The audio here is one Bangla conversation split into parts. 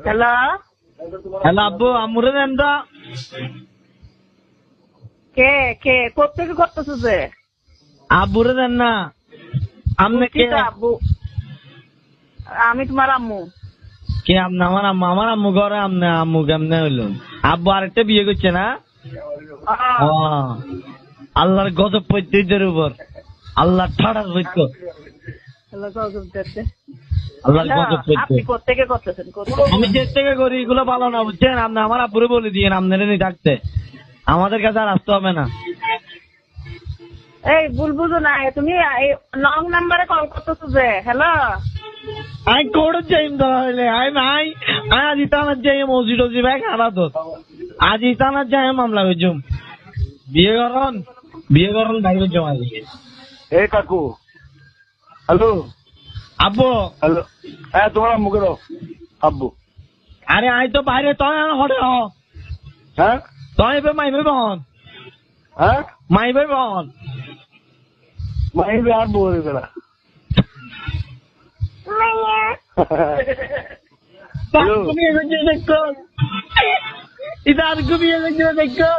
হ্যালো হ্যালো আব্বু আমুরে দেন তো। কে কে কোথেকে করতেছো যে? আব্বুরে দেন না। আপনি কি কে? তো আব্বু? আমি তোমার আম্মু। কে আপনি? আমার আম্মু ঘরে, আপনি আম্মু কেমনে হইল? আব্বু আরেকটা বিয়ে করছে না? ও, আল্লাহর গজব পড়ছে এদের উপর, আল্লাহ ঠাড়ার হইতো, আল্লাহর গজব পড়ছে। আপনি কোথেকে করতেছেন? আমি যে থেকে করি এগুলো ভালো না, বুঝছেন? আপনি আমার আব্বুরে বলে দিয়েন আপনারা নিয়ে থাকতে, আমাদের কাছে আর আসতে হবে না। এই ভুল বুঝো না, তুমি লং নাম্বারে কল করতেছো যে? হ্যালো আমি কোড়ে যাইম ধরা হইলে আজ ইতানার যাই মসজিদ ভাই খারাপ তো, আজ ইতানার যাই মামলা করছুম, বিয়ে করন ভাই করছুম আজ। এ কাকু, হ্যালো আব্বু। হ্যালো, হ্যাঁ তোমার আম্মুকে দাও আব্বু। আরে আই তো বাইরে, তুই হটে হ, হ্যাঁ তুই এবার মাইবে বহন, হ্যাঁ মাইবে বহন। মাইবে আর বলে বেলা বিয়ে করছে দেখো, এটা আর বিয়ে করছে দেখো।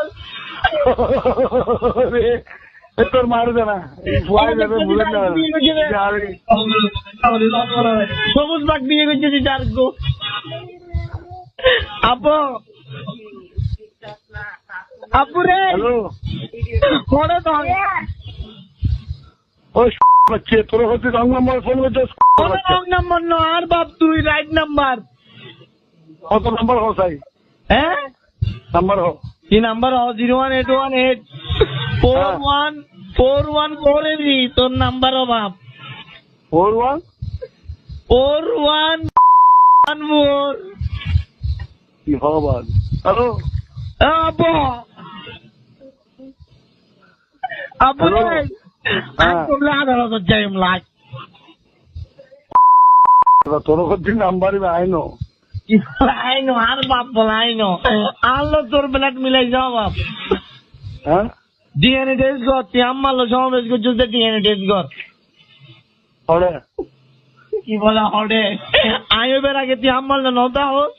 তোর মারু দে না, ভুয়াই যাবে, ভুলে না। সবুজ বাগ বিয়ে করছে চার গো। আপু রে, হ্যালো, পড়ে তো ওই বাচ্চে তোর হচ্ছে রং নাম্বার ফোন করছিস? রং নাম্বার ন, আর বাপ তুই রাইট নাম্বার। কত নাম্বার হো সাই? হ্যাঁ নাম্বার হো কি নাম্বার? 01818414148 তোর নাম্বার ও বাপ। 41 4114। কি ভগবান। হ্যালো আপু আপু রে, আমি বললে আদালত যাইম লাগ। তোর হচ্ছে নাম্বার আইনো আইনো আর বাপ বলে আইনো আনলো তোর বেলাট মিলাই যাও বাপ। হ্যাঁ ডিএনএ টেস্ট কর, তুই আম্মালো সমাবেশ করছিস, ডিএনএ টেস্ট কর। হরে কি বলা হডে আইবের আগে তুই আম্মাল নতা হোস।